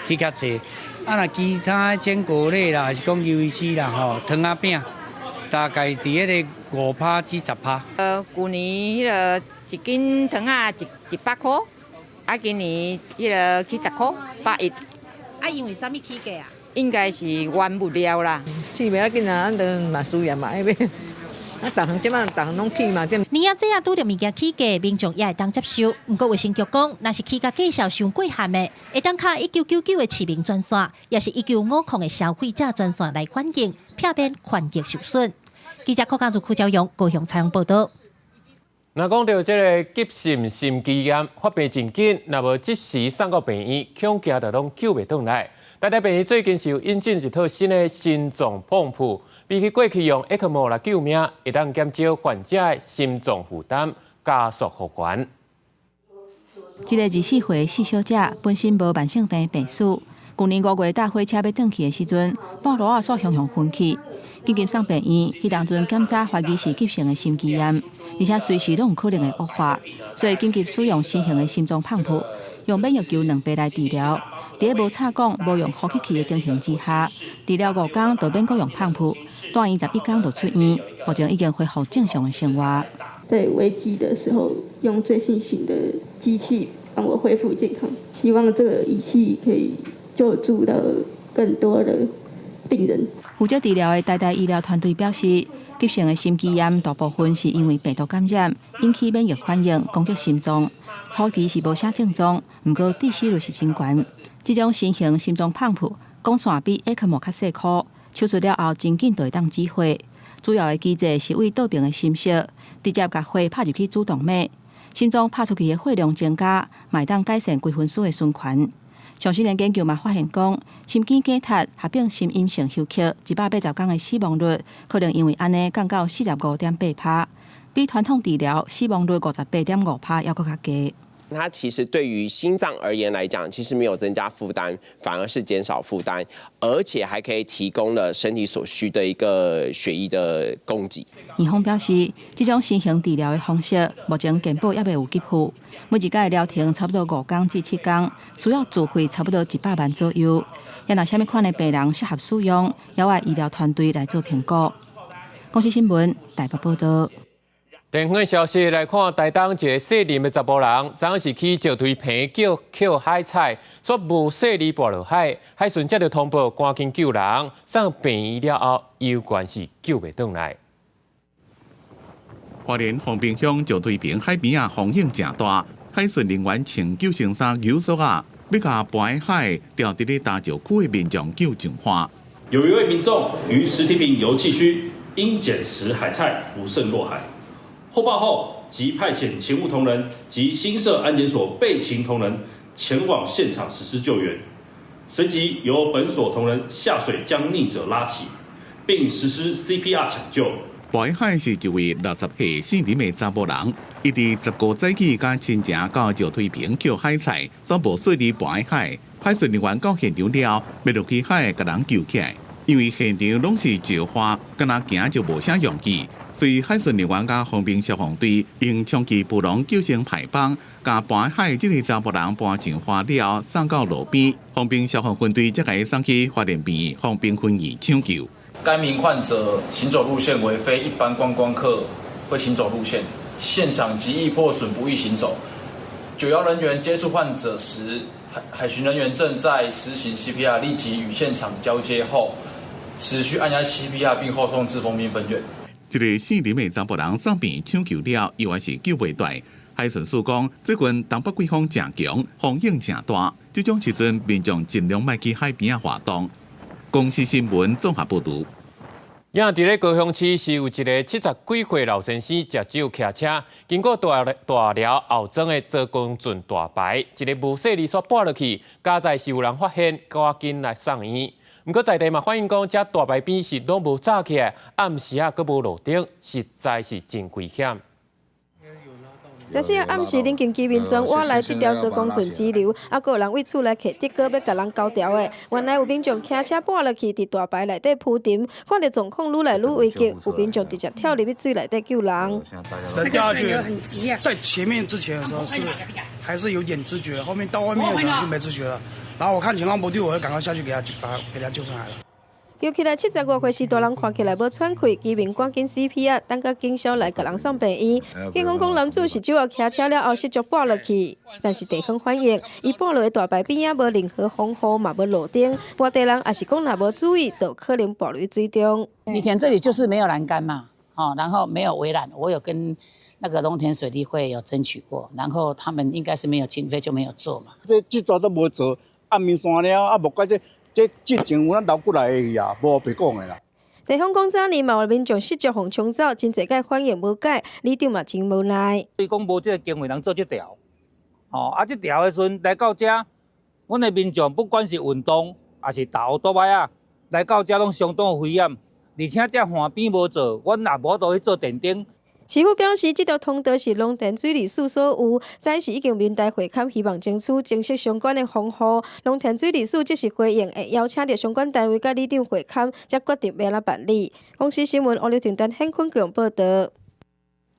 起较济。若其他坚果类啦，还是讲鱿鱼丝啦，糖仔饼。大概伫迄个5%至10%。去年迄个1斤糖仔100块，今年迄个去10块，110。啊，因为啥物起价啊？应该是完不了啦。起袂要紧啊，咱都嘛需要嘛，迄边。啊，逐项即摆逐项拢起嘛，对。你啊，这样拄着物件起价，民众也会当接受。不过卫生局讲，若是起价介绍伤过限的，会当卡1999的市民专线，也是1950的消费者专线来反映，避免权益受损。记者柯嘉如、柯昭阳高雄采访报道。若讲到这个急性心肌炎发病真紧，若无及时送到病院，恐惊就拢救袂倒来。台大病院最近是有引进一套新的心脏泵浦。比起过去用 ECMO 来救命，会当减少患者的心脏负担，加速复原。这个24岁的四小姐本身无慢性病病史，去年5月搭火车要转去的时阵，半路啊煞雄昏去，紧急送病院。迄当阵检查怀疑是急性的心肌炎，而且随时都有可能会恶化，所以紧急使用新型的心脏泵浦，用免疫球2倍来治疗。伫个无插管、无用呼吸器的情形之下，治疗5天就免阁用泵浦。断21天就出院，目前已经恢复正常的生活。在危机的时候，用最新型的机器帮我恢复健康，希望这个仪器可以救助到更多的病人。负责治疗的台大医疗团队表示，急性的心肌炎大部分是因为病毒感染引起免疫反应攻击心脏，初期是无啥症状，不过致死率是真悬。这种新型心脏泵浦管线比 ECMO 较细颗。手术了后，真紧就会当止火。主要的机制是为倒边的心室，直接把火拍入去主动脉，心脏拍出去的血量增加，会当改善归分数的循环。上新年研究嘛发现讲，心肌梗塞合并心因性休克180天的死亡率，可能因为安尼降到 45.8%，比传统治疗死亡率 58.5% 要更加低。它其实对于心脏而言来讲，其实没有增加负担，反而是减少负担，而且还可以提供了身体所需的一个血液的供给。院方表示，这种新型治疗的方式，目前健保也未有给付，每一届疗程差不多5天至7天，需要自费差不多100万左右。也若什么款的病人适合使用，要由医疗团队来做评估。公司新闻台北报道。电影消息来看，台东一个姓林的查甫人，昨是去石堆坪捡海菜，却无细里跌落海，海巡接到通报，赶紧救人，送病院了后，有关系救袂倒来。花莲凤屏乡石堆坪海边啊，风影正大，海巡人员穿救生衫、游索啊，要甲搬海掉伫咧大石区的民众救上岸。有一位民众于石梯坪油气区因捡拾海菜不慎落海。获报后，即派遣勤务同仁及新社安检所备勤同仁前往现场实施救援，随即由本所同仁下水将溺者拉起，并实施 CPR 抢救。跋海是一位60岁姓林的查甫人，伊伫15早起甲亲情到石堆坪捡海菜，却无顺利跋海。海巡人员到现场了，要落去海甲人救起来，因为现场拢是石花，敢若行就无啥勇气。随海巡人员甲凤屏消防队用冲击布笼救生排帮，甲搬海这个查甫人搬上花了，送到路边。凤屏消防分队则甲伊送去花莲边凤屏分院抢救。该名患者行走路线为非一般观光客会行走路线，现场极易破损，不易行走。91人员接触患者时，海巡人员正在实行 CPR， 立即与现场交接后，持续按压 CPR 并后送至凤屏分院。一个姓林的查甫人送病抢救了，以为是救袂大。海巡署讲，最近东北季风正强，风影正大，这种时阵民众尽量莫去海边活动。公司新闻综合报道。因伫咧高雄市是有一个70几岁老先生，食酒骑车，经过大寮后庄的泽公圳大牌，一个无细里煞跌落去，加在是有人发现，赶紧来送医。不过在地嘛反映讲，这大牌边是拢无炸起来，暗时啊阁无路顶，实在是真危险。这是暗时，临近居民村挖来这条泽公圳支流，还有人为厝内摕竹篙要甲人交调的。原来有民众骑车爬落去，伫大牌内底铺陈，看到状况愈来愈危急，有民众直接跳入去水内底救人。人掉下去，在前面之前的时候还是有点知觉，后面到外面可能就没知觉了。然后我看情况不对，我就赶快下去给他救上来了。尤其来75岁时大人看起来无喘气，居民赶紧 CPR， 等到警消来甲人送病院。警方讲男子是酒后骑车了后失足跌落去，但是地方反映，伊跌落的大牌边仔无任何风雨，嘛无路灯，外地人也是讲若无注意，就可能掉入水中。以前这里就是没有栏杆嘛，然后没有围栏，我有跟那个农田水利会有争取过，然后他们应该是没有经费就没有做嘛。这早都无做，暗暝山了，无怪这之前有咱流过来的呀，无白讲的啦。地方讲早年嘛有民众失足互冲走，真侪届反应无解，里长嘛真无奈。伊讲无这个经费能做这条，这条的时阵来到这，阮的民众不管是运动还是踏乌多摆啊，来到这拢相当危险，而且这岸边无做，阮也无倒去做电灯。市府表示，这条通道是农田水利署所有，早时已经面带会勘，希望争取正式相关的防护。农田水利署即是回应，会邀请到相关单位甲里长会勘，才决定要怎办理。公司新闻王刘婷等现坤强报道。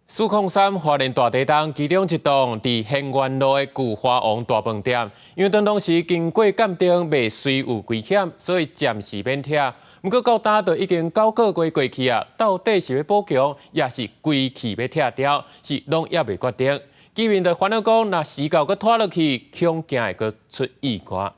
403花莲大地档其中一栋伫兴元路的旧花王大饭店，因为当时经过鉴定未遂有危险，所以暂时免拆。不过到今都已经9个月过去啊，到底是要补强，也是规气要拆掉，是拢也未决定。居民就烦恼讲，若时间搁拖落去，恐惊会搁出意外。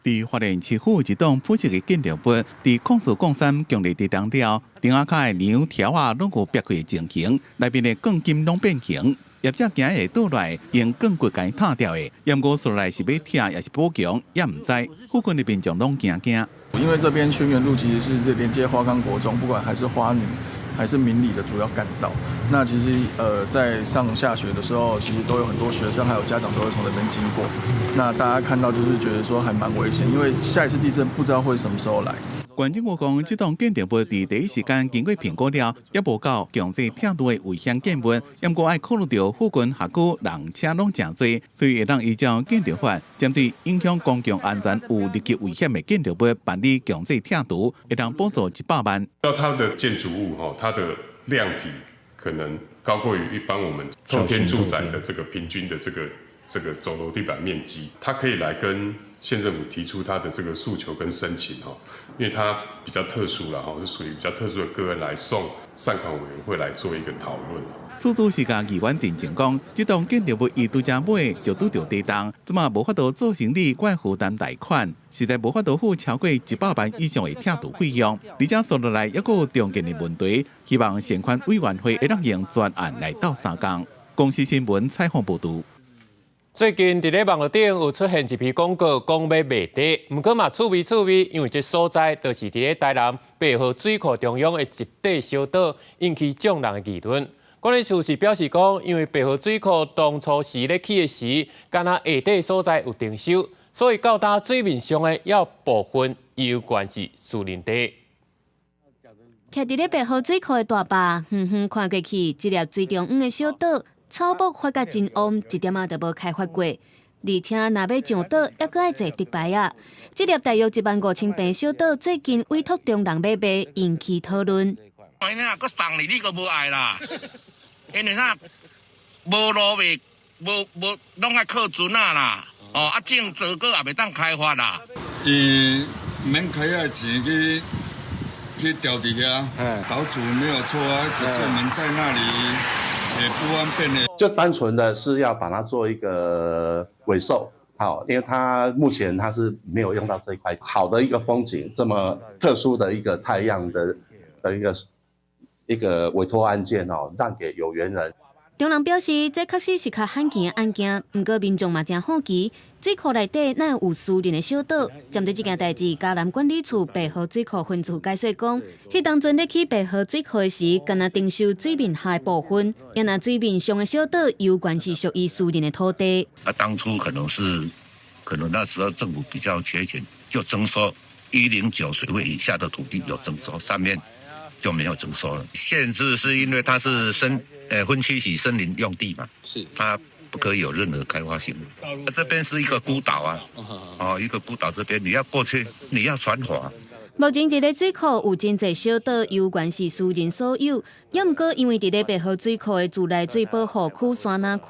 伫花莲市府一栋朴实的建筑物，伫控诉贡山强烈地当了，顶下骹的梁条啊，拢有裂开的情形，内面的钢筋拢变形。业者惊会倒来，用钢骨甲伊拆掉的，验过出来是要拆也是补强，也唔知。附近的民众拢惊惊。因为这边轩辕路其实是连接花岗国中，不管还是花女还是明里的主要干道。那其实在上下学的时候，其实都有很多学生还有家长都会从那边经过。那大家看到就是觉得说还蛮危险，因为下一次地震不知道会什么时候来。县政府讲，这栋建筑物伫第一时间经过评估了，也无到强制拆除的危险建物，不过爱考虑到附近辖区人车拢真多，所以会当依照建筑法，针对影响公共安全有立即危险的建筑物办理强制拆除，会当补助100万。要它的建筑物它的量体可能高过于一般我们透天住宅的这个平均的这个走楼地板面积，它可以来跟县政府提出它的这个诉求跟申请因为它比较特殊啦是属于比较特殊的个案来送善款委员会来做一个讨论。此次是甲议员定情讲，这栋建筑物伊拄则买就拄着地动，即嘛无法度做生理，怪负担贷款，实在无法度付超过100万以上的拆除费用，而且说落来还佫有重建的问题，希望善款委员会会让用专案来斗3工。公司新闻采访报道。最近伫咧网络顶有出现一批广告，讲要卖地，不过嘛趣味，因为这所在就是伫咧台南白河水库中央的一块小岛，引起众人的议论。管理处是表示讲，因为白河水库当初是咧起的时，敢若下底所在有征收，所以到达水面上的要部分有关是私人地。徛伫咧白河水库的大坝，远远看过去，一粒水中央的小岛。草木发甲真旺，一点仔都无开发过，而且若要上岛，还佫爱坐竹排啊。这粒大约15000平小岛，最近委托中人买卖，引起讨论。哎呀，佮送你个无爱啦，因为啥无路未无拢爱靠船啊啦，种做果也袂当开发啦。免开啊钱去调伫遐，岛主没有错啊，可是我们在那里。也不方便的，就单纯的是要把它做一个尾售，好，因为它目前它是没有用到这一块好的一个风景，这么特殊的一个太阳的一个委托案件让给有缘人。中人表示，这确实是较罕见的案件，不过民众嘛真好奇，水库内底哪有私人的小岛？针对这件代志，嘉南管理处白河水库分处解说讲，迄当阵咧起白河水库的时，敢若征收水面下的部分，也那水面上的小岛有关是属于私人的土地。当初可能那时候政府比较缺钱，就征收109水位以下的土地有征收，上面就没有征收了。限制是因为它是分区起森林用地嘛，是它不可以有任何开发行为。这边是一个孤岛啊，一个孤岛这边你要过去，你要船划。目前伫咧水库有真侪小岛，有关是私人所有。要毋过，因为伫咧白河水库的自来水保护区山南区，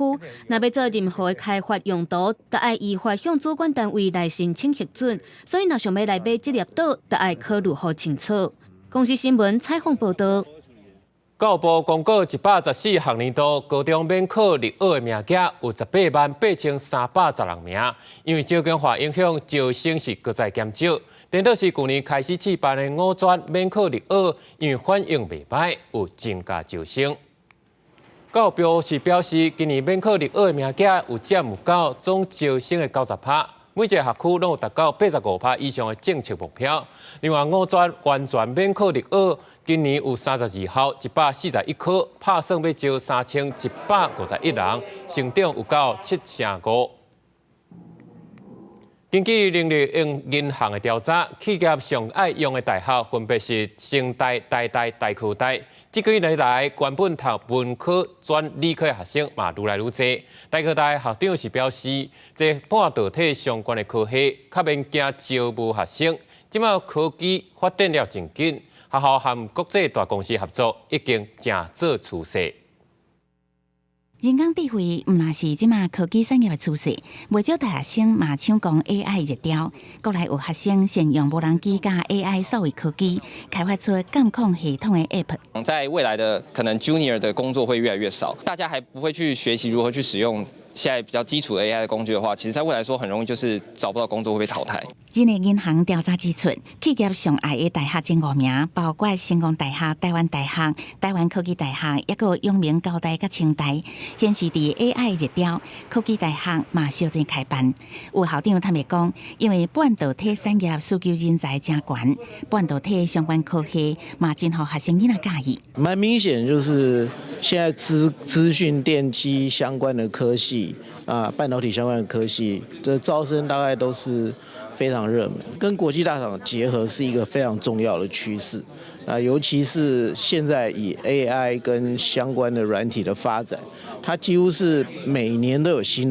若要做任何的开发用途，就要依法向主管单位来申请核准。所以，若想要来买这粒岛，就要考虑好清楚。公司新闻采访报道。教育部公告114学年度高中免考历学的名额有188316名，因为少子化影响，招生是搁再减少。颠倒是去年开始试办的5专免考历学，因为反应袂歹，有增加招生。教育部是表示，今年免考历学的名额有占有到总招生的90%。每一个学区拢有达到85%以上的政策目标。另外，5专完全免考历学，今年有32校141科，拍算要招3151人，成长有到7%。根据人力银行的调查，企业上爱用的大学分别是成大、台大、台科大。这几年来，原本读文科、专理科的学生嘛愈来愈多。台科大校长是表示，这半导体相关的科系较免惊招无学生。即卖科技发展了真紧，学校和国际大公司合作已经正做趋势。人工智慧毋但是即马科技产业的趋势，袂少大学生嘛抢攻 AI 热潮。国内有学生先用无人机加 AI 数位科技，开发出监控系统的 App。在未来的可能 Junior 的工作会越来越少，大家还不会去学习如何去使用现在比较基础的 AI 的工具的话，其实在未来说很容易就是找不到工作会被淘汰。人力银行调查指出，企业上爱的大学前5名，包括成功大学、台湾大学、台湾科技大学，也有阳明高大甲清大。显示伫 AI 热潮，科技大学嘛小正开办。有校长坦白讲，因为半导体产业需求人才真悬，半导体相关科系嘛真互学生囡仔介意。蛮明显，就是现在资讯电机相关的科系半导体相关的科系的招生大概都是非常热门，跟国际大厂结合是一个非常重要的趋势。尤其是现在以 AI 跟相关的软体的发展，它几乎是每年都有新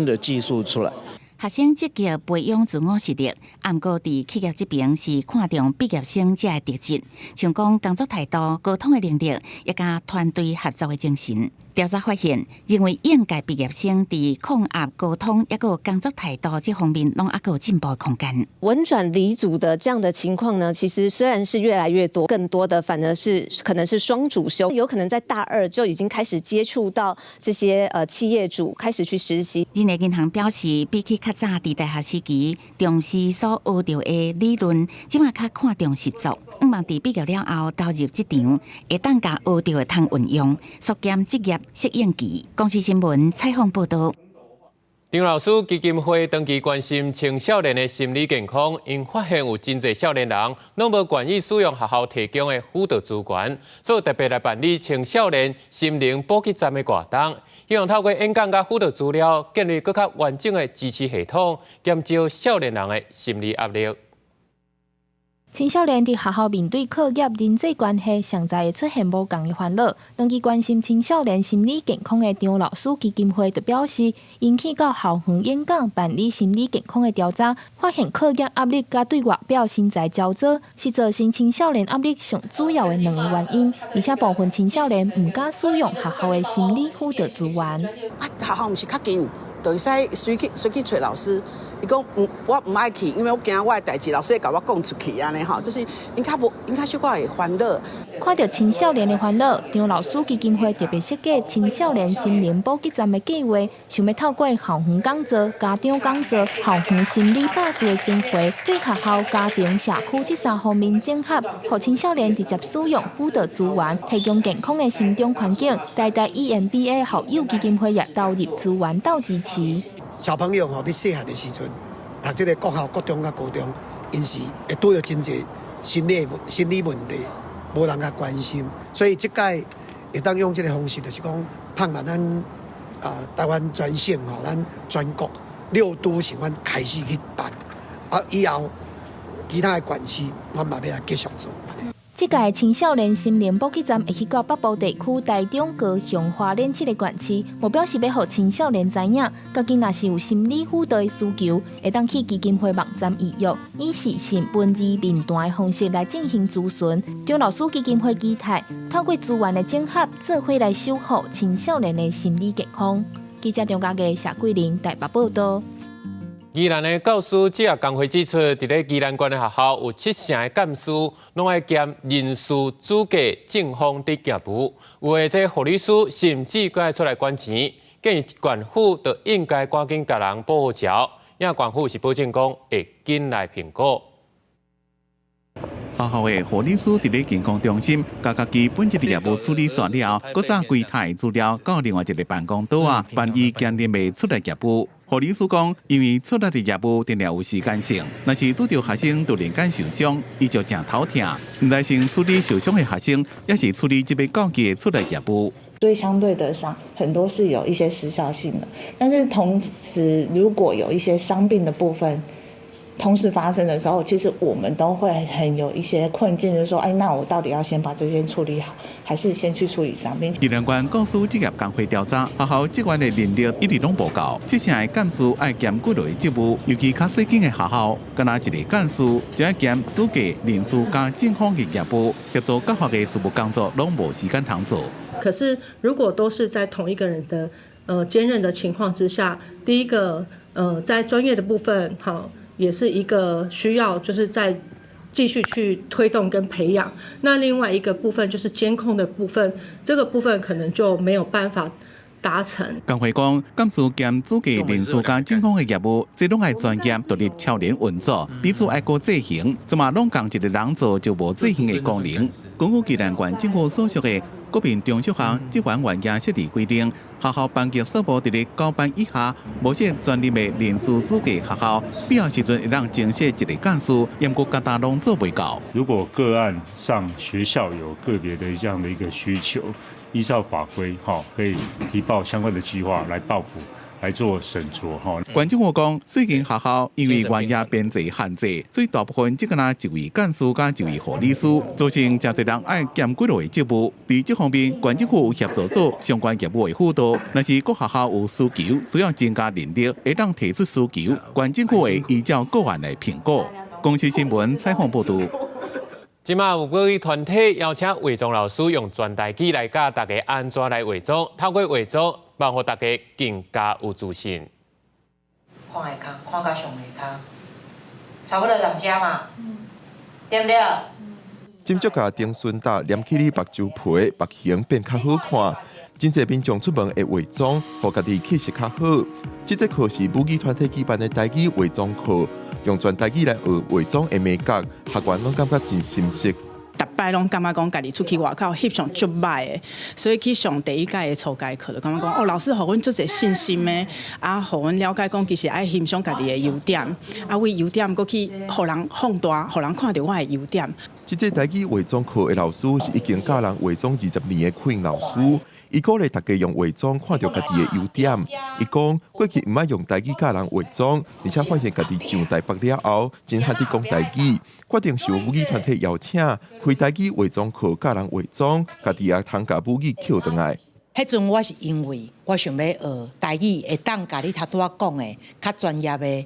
的技术出来。学生积极培养自我实力，不过伫企业这边是看重毕业生这个特质，像讲工作态度、沟通的能力，也加团队合作的精神。调查发现，认为应届毕业生伫抗压、沟通，也有工作态度这方面，拢还有进步的空间。文转理组的这样的情况呢，其实虽然是越来越多，更多的反而是可能是双主修，有可能在大2就已经开始接触到这些企业主，开始去实习。人力银行表示，比起较早伫大学时期重视所学到的理论，即马较看重实作。望伫毕业了后投入职场，会当甲学到的通运用，缩减职业适应期。公司新闻采访报道。张老师基金会长期关心青少年的心理健康，因发现有真侪少年人拢无愿意使用学校提供的辅导资源，所以特别来办理青少年心灵补给站的活动，希望透过演讲甲辅导资料，建立更加完整的支持系统，减少少年人的心理压力。青少年伫学校面对课业、人际关系，常在会出现无共的烦恼。长期关心青少年心理健康的张老师基金会就表示，因去到校园演讲办理心理健康的调查，发现课业压力甲对外表身材焦躁是造成青少年压力上主要的2个原因，而且部分青少年唔敢使用学校的心理辅导资源。学校唔是较近，就会使随去找老师。伊讲我唔爱去，因为我惊我的代志，老师会甲我讲出去安尼吼，就是因较小可会烦恼。看到青少年的烦恼，张老师基金会特别设计青少年心灵补给站的计划，想要透过校园讲座、家长讲座、校园心理巴士的巡回，对学校、家庭、社区这3方面整合，让青少年直接使用辅导资源，提供健康的成长环境。台大 EMBA 校友基金会也投入资源到支持。小朋友要细汉的时阵，读这个国校、国中、甲高中，因是会拄到真侪心理问题，无人甲关心，所以这届会当用这个方式，就是讲盼望咱台湾全省咱全国6都是阮开始去办，以后其他的县市，阮嘛要来继续做。这届青少年心灵补给站会去到北部地区、台中、高雄、花莲7个县市，目标是要让青少年知影，家己若是有心理辅导的需求，会当去基金会网站预约，以视讯、文字、面谈的方式来进行咨询。张老师基金会期待透过资源的整合，做伙来守护青少年的心理健康。记者张家嘅谢桂玲台北报道。宜兰的教师职业工会指出，伫咧宜兰县的学校有7成的干事拢爱兼人事主计正方的业务，有的这护理师甚至搁爱出来管钱，建议县府就应该赶紧甲人保护桥，因为县府是保证讲会紧来评估。学校的护理师伫咧健康中心，甲家己本职的业务处理完了，搁再归台资料到另外一个办公桌啊，办理兼任的出来业务。护理师讲，因为出来的业务定了有时间性，若是拄到学生突然间受伤，伊就真头痛。唔知是处理受伤的学生，也是处理这边高级的出来业务。所以相对的上，很多是有一些时效性的，但是同时如果有一些伤病的部分同时发生的时候，其实我们都会很有一些困境，就是说，哎，那我到底要先把这件处理好，还是先去处理伤病？宜兰县教师职业工会调查，学校职员的能力一直拢不够，7成的干事爱兼几类职务，尤其较细间的学校，敢若一个干事就要兼主计、人事加政方的业务，协助各学的事务工作拢无时间通做。可是如果都是在同一个人的兼任的情况之下，第一个在专业的部分好。也是一个需要，就是在继续去推动跟培养。那另外一个部分就是监控的部分，这个部分可能就没有办法达成。工会讲，干事兼主计、人事加政方的业务，这拢系专业独立超联运作，彼此爱过执行，怎么拢共一个人做就无执行的功能。根据宜兰县政府所属的国民中小学职员原业设置规定，学校班级数目伫咧9班以下，无些专任的人事主计学校，必要时阵会让增设一个干事，因过各大拢做袂到。如果个案上学校有个别的这样的一个需求，依照法规，可以提报相关的计划来报府。来做审酌哈。县政府讲，最近学校因为原业编制限制，所以大部分只敢拿一位干事加一位护理师，造成真侪人爱兼几类职务。在这方面，县政府有协助做相关业务的辅导。若是各学校有需求，需要增加人力，会当提出需求，县政府会依照个案来评估。公司新闻采访报道。即马有各个团体邀请化妆老师用全台语来教大家安怎来化妆，透过化妆，帮助大家更加有自信。看下骹，看到上下骹，差不多人家嘛，对不对？斟酌甲丁顺达染起你目睭皮，目型变较好看。真侪民众出门会化妆，互家己气色较好。这节课是武艺团体举办的台语化妆课。用全台语来学化妆的美感，学员拢感觉真心实。逐摆拢感觉讲家己出去外口翕相足歹的，所以去上第一届的初阶课就感觉讲，老师互阮足侪信心的，互阮了解讲其实爱欣赏家己的优点，为优点搁去互人放大，互人看到我的优点。这节台语化妆课的老师是已经教人化妆20年的Queen老师。伊鼓励大家用化妆看到家己的优点。伊讲过去唔爱用台语教人化妆，而且发现家己上台北了后，真罕得讲台语，决定受武艺团体邀请开台语化妆课教人化妆，家己也通甲武艺捡倒来。迄阵我是因为我想要学台语，会当甲你头拄仔讲的较专业的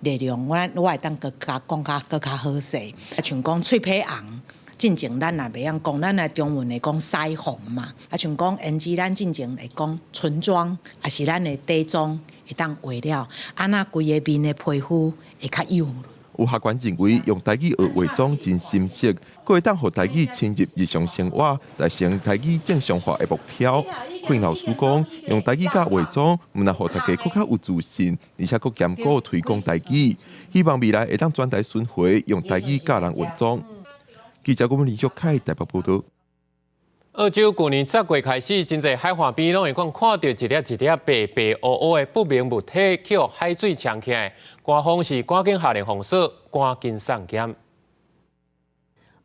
内容，我会当更加讲更加好势，像讲喙皮红。进前咱也袂晓讲，咱来中文会讲腮红嘛，像讲胭脂，咱进前会讲唇妆，也是咱的底妆会当画了，那规个面的皮肤会较幼。有学员认为用台语学化妆真心实，佫会当互台语侵入日常生活，达成台语正常化的目标。邝老师讲，用台语教化妆，唔但互大家更较有自信，而且佫兼顾推广台语，希望未来会当转台巡回用台语教人化妆。记者郭文林玉凯台北报道。澳洲去年10月开始，真侪海岸边拢会讲看到一粒白白乌乌的不明物体，去互海水呛起来。官方是赶紧下令封锁，赶紧送检。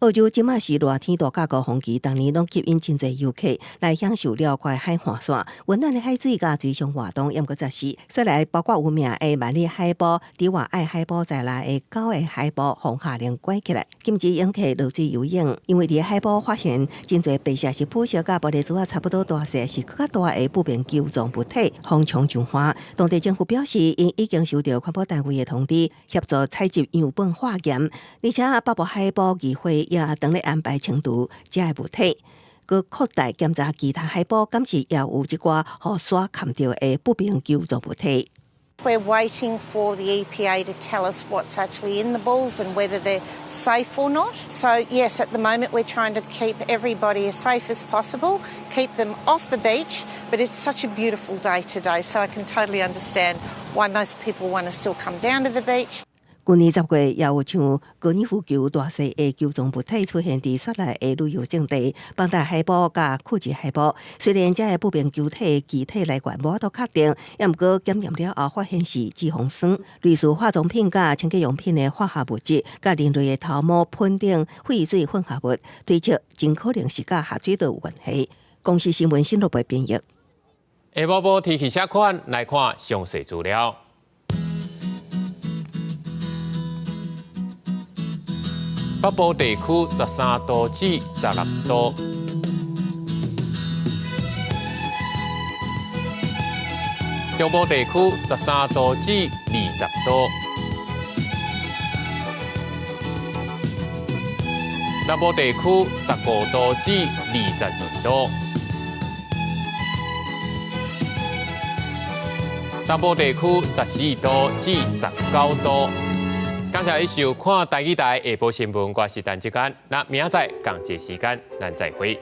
澳洲即马是热天度假高峰期，当年拢吸引真侪游客来享受辽阔海岸线、温暖的海水甲水上活动，也毋过则是说来包括有名的万里海堡、伫外爱海堡在内的9个海堡，风下令关起来，禁止游客落水游泳，因为伫海堡发现真侪白色是腐蚀甲玻璃珠啊差不多大小，是更加大的不明球状物体，风冲上花。当地政府表示，因已经收到环保单位的通知，协助采集样本化验，而且北部海堡议会也当咧安排清除这个物体，佮扩大检查其他海堡，敢是也有一寡互沙看到的不明球状物体。We're waiting for the EPA to tell us what's actually in the bulls and whether they're safe or not. So yes, at the moment we're trying to keep everybody as safe as possible, keep them off the beach, but it's such a beautiful day today, so I can totally understand why most people want to still come down to the beach. 去年10月，也有像高尔夫球大小的球状物体出现伫雪梨的旅游胜地邦达海堡甲库吉海堡。虽然这个不明球体具体来源无法度确定，也毋过检验了后发现是脂肪酸、类似化妆品甲清洁用品的化学物质，甲人类的头毛、喷顶、废水混合物，推测真可能是甲下水道有关系。公司新闻新闻部编译。下晡报天气写款来看详细资料。北部地区13度至16度，中部地区13度至20度，南部地区15度至22度，东部地区14度至19度。感谢你收看台语台下晡新闻，我是陈志刚。那明仔载同一时间咱再会。